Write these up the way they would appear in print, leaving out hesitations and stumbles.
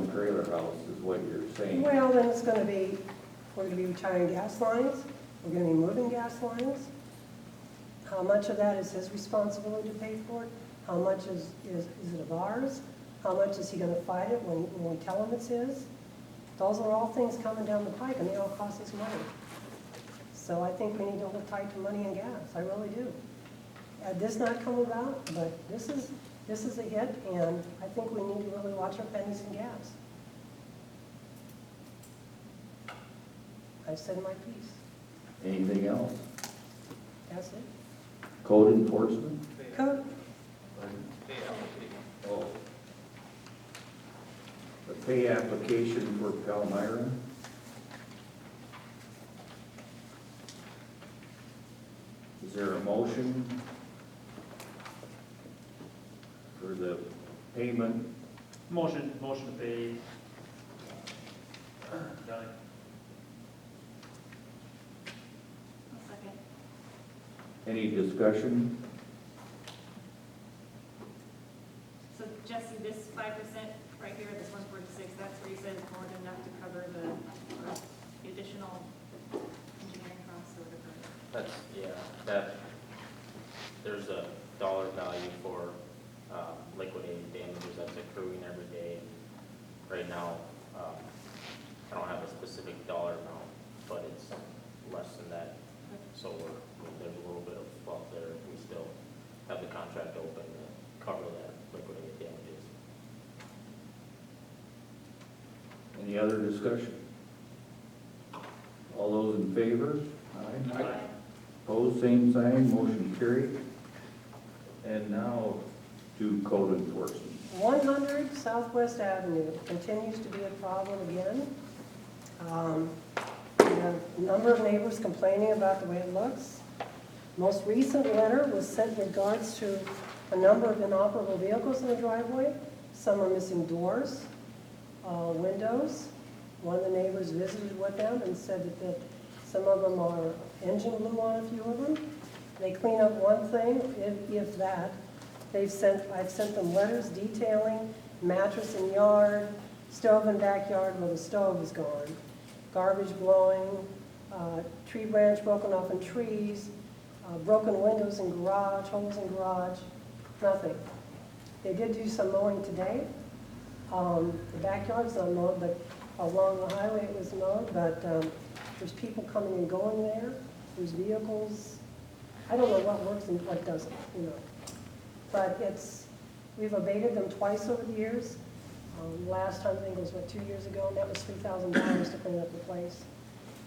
one trailer house is what you're saying. Well, then it's gonna be, we're gonna be retiring gas lines, we're gonna be moving gas lines. How much of that is his responsibility to pay for it? How much is it of ours? How much is he gonna fight it when we tell him it's his? Those are all things coming down the pike, and they all cost us money. So I think we need to hold tight to money and gas, I really do. Had this not come about, but this is a hit, and I think we need to really watch our pennies and gas. I've said my piece. Anything else? That's it. Code enforcement? Code. Oh. The pay application for Palmyra? Is there a motion for the payment? Motion to pay. Johnny. Second. Any discussion? So Jesse, this 5% right here, this 146, that's where you said it's more than enough to cover the additional engineering costs or whatever. That's, yeah, that, there's a dollar value for liquidated damages that's accruing every day. Right now, I don't have a specific dollar amount, but it's less than that. So there's a little bit of fluff there. We still have the contract open to cover that liquidated damages. Any other discussion? All those in favor? Aye. Opposed, same sign, motion carried. And now to code enforcement. 100 Southwest Avenue continues to be a problem again. We have a number of neighbors complaining about the way it looks. Most recent letter was sent in regards to a number of inoperable vehicles in the driveway. Some are missing doors, windows. One of the neighbors visited with them and said that some of them are engine glue on a few of them. They clean up one thing, if that. I've sent them letters detailing mattress in yard, stove in backyard where the stove is gone, garbage blowing, tree branch broken off in trees, broken windows in garage, holes in garage, nothing. They did do some mowing today. The backyard's not mowed, but along the highway it was mowed, but there's people coming and going there. There's vehicles. I don't know what works and what doesn't, you know. But we've abated them twice over the years. Last time, I think it was, 2 years ago, and that was $3,000 to clean up the place.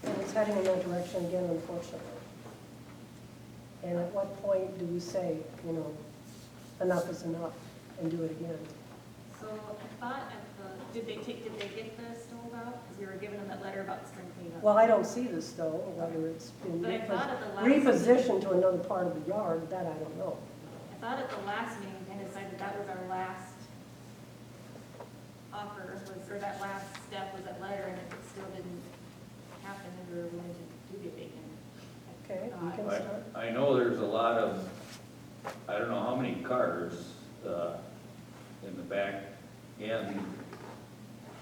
And it's heading in that direction again, unfortunately. And at what point do we say, you know, enough is enough and do it again? So I thought did they get the stove out? Because we were giving them that letter about the spring cleanup. Well, I don't see the stove, whether it's been But I thought at the last repositioned to another part of the yard, that I don't know. I thought at the last meeting, we kind of decided that was our last offer, or that last step was that letter, and if it still didn't happen, then we were going to do the abatement. Okay, you can start. I know there's a lot of, I don't know how many cars in the back end,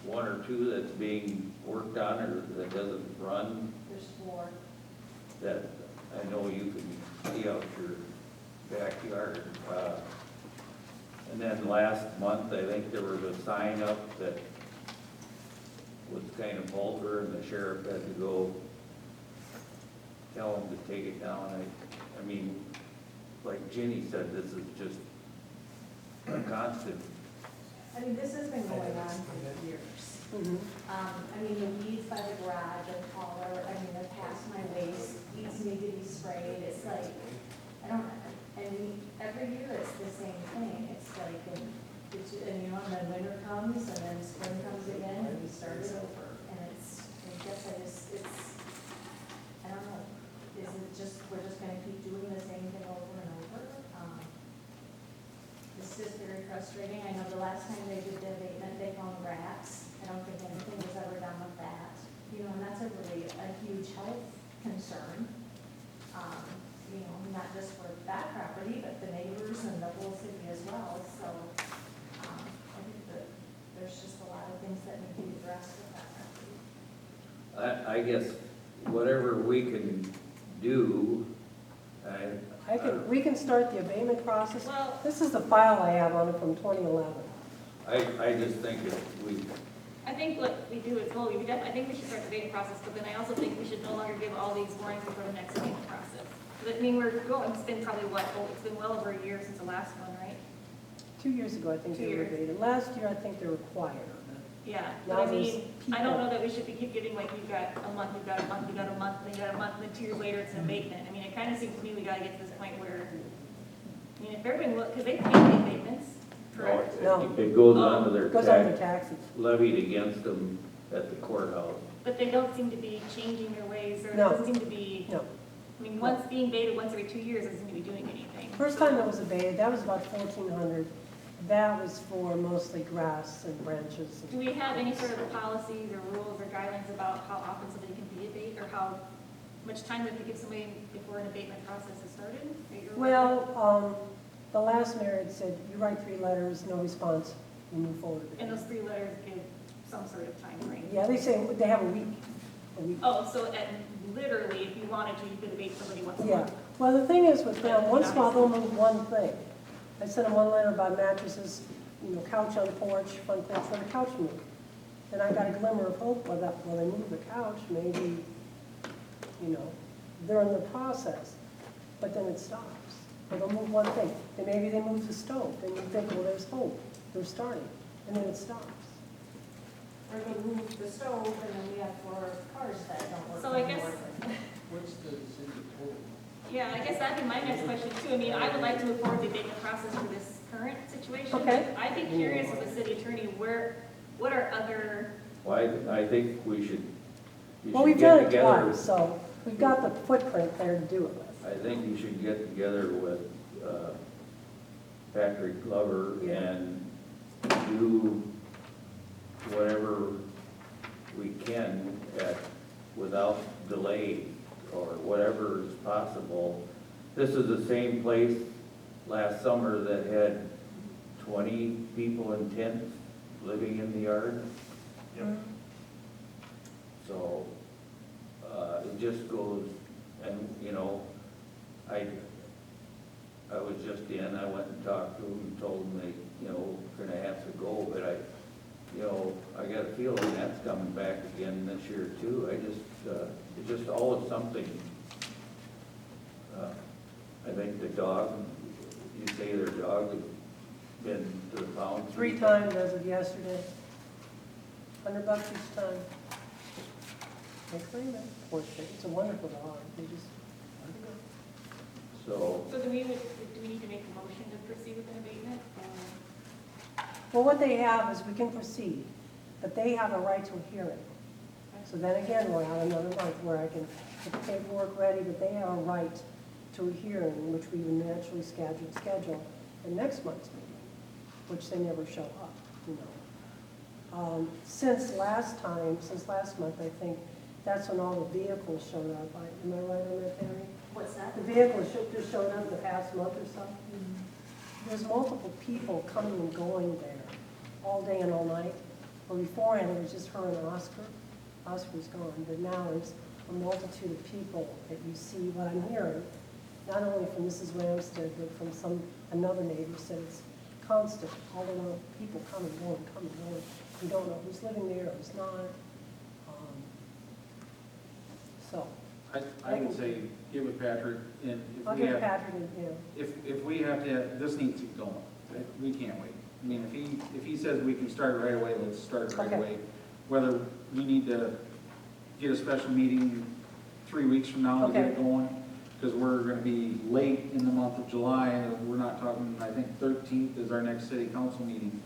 one or two that's being worked on or that doesn't run. There's 4. That I know you can see out your backyard. And then last month, I think there was a sign up that was kind of vulgar, and the sheriff had to go tell him to take it down. I mean, like Ginny said, this is just a constant. I mean, this has been going on for years. Mhm. I mean, the weeds by the garage are taller, I mean, they're past my waist, weeds need to be sprayed, it's like, I don't, every year it's the same thing, it's like, and you know, and then winter comes, and then spring comes again, and we start it over, and I guess I don't know, is it just, we're just gonna keep doing the same thing over and over? It's just very frustrating. I know the last time they did the abatement, they found rats. I don't think anything was ever done with that. You know, and that's a huge health concern. You know, not just for that property, but the neighbors and the whole city as well. So, I think that there's just a lot of things that I guess whatever we can do, We can start the abatement process. Well- This is the file I have on it from 2011. I just think if we, I think what we do is, well, I think we should start the abatement process, but then I also think we should no longer give all these warnings before the next abatement process. I mean, we're going, it's been probably it's been well over a year since the last one, right? 2 years ago, I think 2 they were years. abated. Last year, I think they were quieter. Yeah, Now but I there's mean, I people- don't know that we should be keep giving, like, you've got a month, you've got a month, you've got a month, then you got a month, and then 2 years later, it's an abatement. I mean, it kind of seems to me we gotta get to this point where, I mean, if everyone look, because they pay the abatements, correct? No. it goes on to their It goes on to tax taxes. levied against them at the courthouse. But they don't seem to be changing their ways, or it No. doesn't seem to be, No. I mean, once being abated once every 2 years doesn't seem to be doing anything. First time that was abated, that was about 1,400. That was for mostly grass and branches. Do we have any sort of policies or rules or guidelines about how often somebody can be abated, or how much time we have to give somebody before an abatement process has started? that you're aware of? Well, the last mayor had said, you write 3 letters, no response, you move forward. And those 3 letters give some sort of time frame. Yeah, they say they have a week. Oh, so literally, if you wanted to, you could abate somebody once a Yeah, month? well, the thing is with them, once in a while they'll move one thing. I sent them one letter about mattresses, couch on porch, front porch, for the couch moved. Then I got a glimmer of hope, well, they move the couch, maybe, they're in the process, but then it stops. Or they'll move one thing, then maybe they move the stove, then you think, well, there's hope, they're starting, and then it stops. Or we move the stove and then we have 4 cars that don't work. So I guess- anymore. What's the city total? Yeah, I guess that'd be my next question too. I mean, I would like to move forward the abatement process for this current situation. Okay. I'd be curious as a city attorney, what are other, Well, I think we should Well, we've get done it together. twice, so we've got the footprint there to do it with. I think you should get together with Patrick Glover Yeah. and do whatever we can without delay or whatever is possible. This is the same place last summer that had 20 people in tents living in the yard. So, it just goes, and, I was just I went and talked to them and told them they, we're gonna have to go, but I got a feeling that's coming back again this year too. It's just always something. I think the dog, you say their dog has been to the pound 3 times as of yesterday. $100 each time. They claim it, poor thing. It's a wonderful dog. They just, So, so do we need to make a motion to proceed with an abatement? well, what they have is we can proceed, but they have a right to a hearing. So then again, we'll have another month where I can get the paperwork ready, but they have a right to a hearing, which we would naturally schedule in next month's meeting, which they never show up, Since last month, I think, that's when all the vehicles showed up. Am I right on that, Terry? What's that? The vehicles just showed up the past month or so. There's multiple people coming and going there, all day and all night. Well, beforehand, it was just her and Oscar. Oscar's gone, but now there's a multitude of people that you see, what I'm hearing, not only from Mrs. Ramstead, but from another neighbor said it's constant, all the people coming, going. You don't know who's living there, who's not. So, I would say give it Patrick, and I'll if we get have, Patrick and, if we have to, this needs to go on. We can't wait. I mean, if he says we can start right away, let's start right Okay. away. Whether we need to get a special meeting 3 weeks from now to get it Okay. going, because we're gonna be late in the month of July, and we're not talking, I think 13th is our next city council meeting.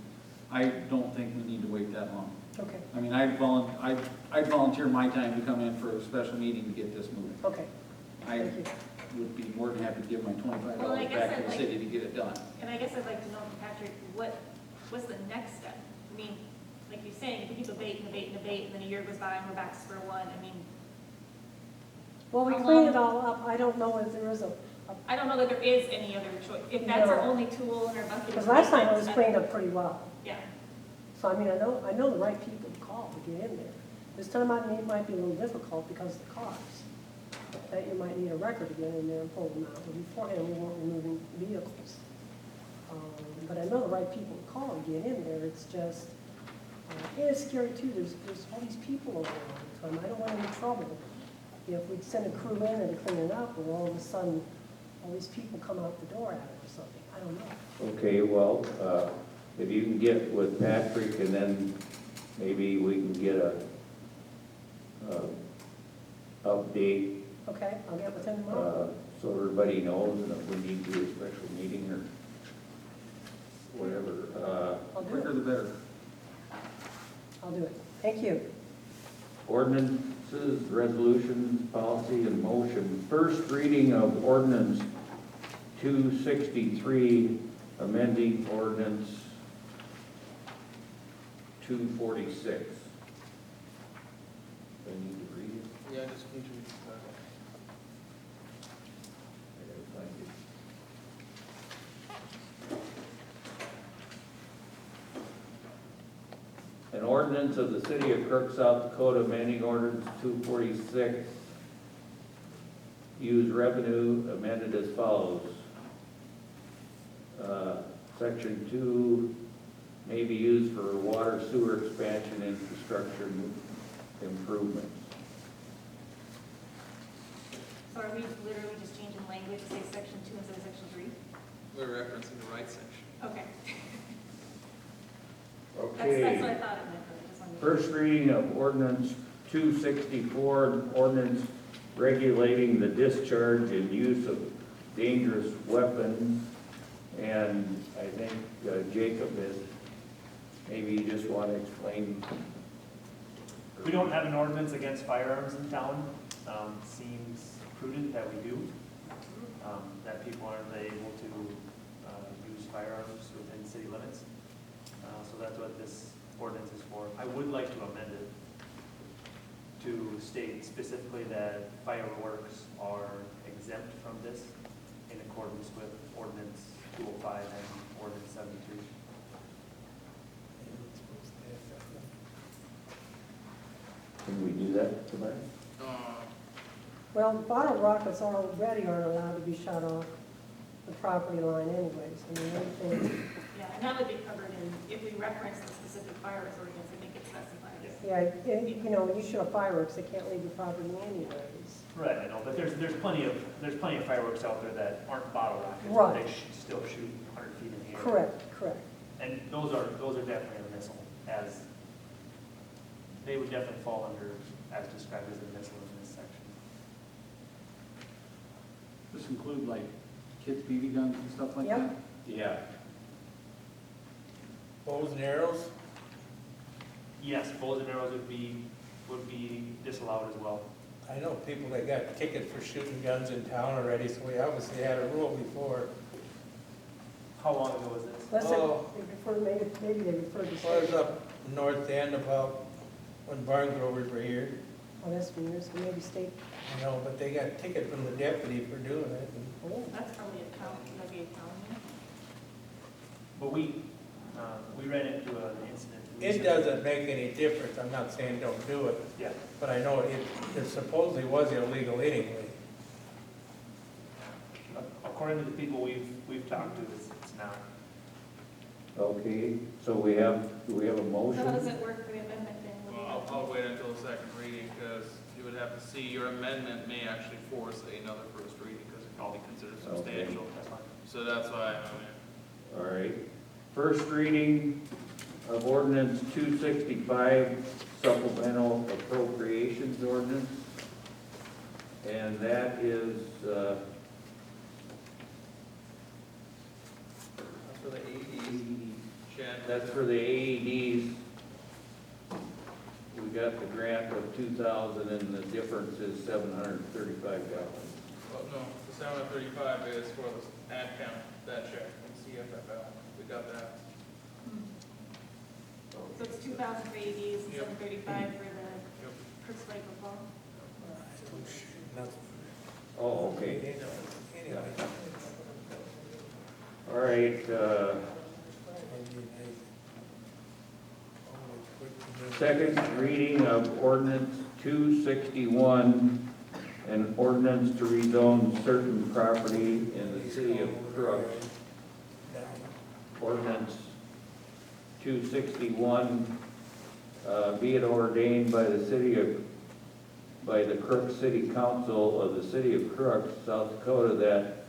I don't think we need to wait that long. okay, I mean, I'd volunteer my time to come in for a special meeting to get this moving. okay, I thank you. would be more than happy to give my $25 Well, I guess back I'd to the like- city to get it done. And I guess I'd like to know from Patrick, what's the next step? I mean, like you're saying, if you keep abating, and then a year goes by and we're back to square one, I mean, Well, we How clean long- it all up. I don't know if there is I don't know that there is any other choice. If that's our No. only tool in our bucket. because is last time it was abatement, cleaned up pretty well. Yeah, So I mean, I know the right people to call to get in there. This time it might be a little difficult because of the cars. That you might need a record to get in there and pull them out. But beforehand, we weren't removing vehicles. But I know the right people to call to get in there. It's just, and it's scary too. There's all these people over there all the time. I don't want any trouble if we send a crew in and clean it up, and all of a sudden, all these people come out the door at it or something. I don't know. Okay, well, if you can get with Patrick and then maybe we can get a update, Okay, I'll get with him tomorrow. so everybody knows, and if we need to do a special meeting or whatever. I'll do Quicker it. the better. I'll do it. Thank you. Ordinances, resolutions, policy, and motion. First reading of ordinance 263, amending ordinance 246. I need to read it. Yeah, just need to. I gotta find it. An ordinance of the city of Crook, South Dakota, amending ordinance 246, use revenue amended as follows. Section 2 may be used for water sewer expansion infrastructure improvements. So are we literally just changing language to say section 2 instead of section 3? We're referencing the right section. Okay. Okay. That's what I thought it meant, but I just wanted to. First reading of ordinance 264, an ordinance regulating the discharge and use of dangerous weapons. And I think Jacob is, maybe you just want to explain. We don't have an ordinance against firearms in town. Seems prudent that we do, that people aren't able to use firearms within city limits. So that's what this ordinance is for. I would like to amend it to state specifically that fireworks are exempt from this in accordance with ordinance 205 and ordinance 73. Can we do that tonight? Well, bottle rockets already aren't allowed to be shot off the property line anyways. I mean, anything, Yeah, and that would be covered in, if we reference the specific fireworks ordinance, I think it specifies. yeah, you know, when you shoot fireworks, they can't leave your property anyways. Right, I know, but there's plenty of fireworks out there that aren't bottle rockets, but Right. they still shoot 100 feet in the air. Correct. And those are definitely a missile, as, they would definitely fall under, as described as a missile in this section. This include like kids' BB guns and stuff like Yep. that? Yeah. Bows and arrows? Yes, bows and arrows would be disallowed as well. I know people that got tickets for shooting guns in town already, so we obviously had a rule before. How long ago was this? Listen, Oh. maybe they referred to. Well, it was up north end about when Barn Grovers were here, Oh, that's from years ago, maybe state. you know, but they got a ticket from the deputy for doing it. and Oh, That's probably a county, that'd be a county. But we ran into an incident. It doesn't make any difference, I'm not saying don't do it, Yeah, but I know it supposedly was illegal anyway. according to the people we've talked to, it's not. Okay, so do we have a motion? So how does it work for the amendment then? Well, I'll wait until the second reading, because you would have to see, your amendment may actually force another first reading, because it can be considered Okay. substantial. That's fine. So that's why, I All right. First reading of ordinance 265, supplemental appropriations ordinance. And that is, for the AEDs, Chad. that's for the AEDs. We got the grant of 2,000 and the difference is $735. Well, no, the 735 is for the ad count, that check from CFFL. We got that. So it's 2,000 for ADs and Yep. 735 for the Yep. Crooks Lake football? Nothing. Oh, okay. Anyway. All right, It'd be amazing. Oh, it's quick. Second reading of ordinance 261, an ordinance to rezone certain property in the city of Crooks. Ordinance 261, be it ordained by the Crooks City Council of the City of Crooks, South Dakota, that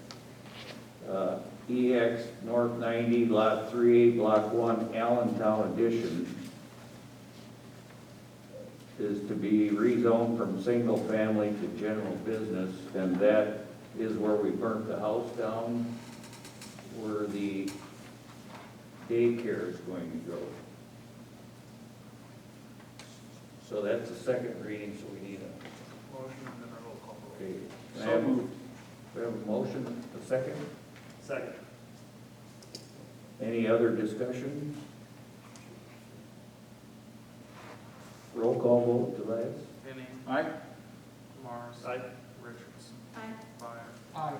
EX North 90, Lot 3, Block 1, Allentown Edition is to be rezoned from single family to general business, and that is where we burnt the house down, where the daycare is going to go. So that's the second reading, so we need a, Motion and then a roll call vote. okay. Can I So have a- moved. We have a motion, a second? Second. Any other discussion? Roll call vote, Delaz? Penny, Aye. Morris. Aye. Richardson. Aye. Fire. Aye.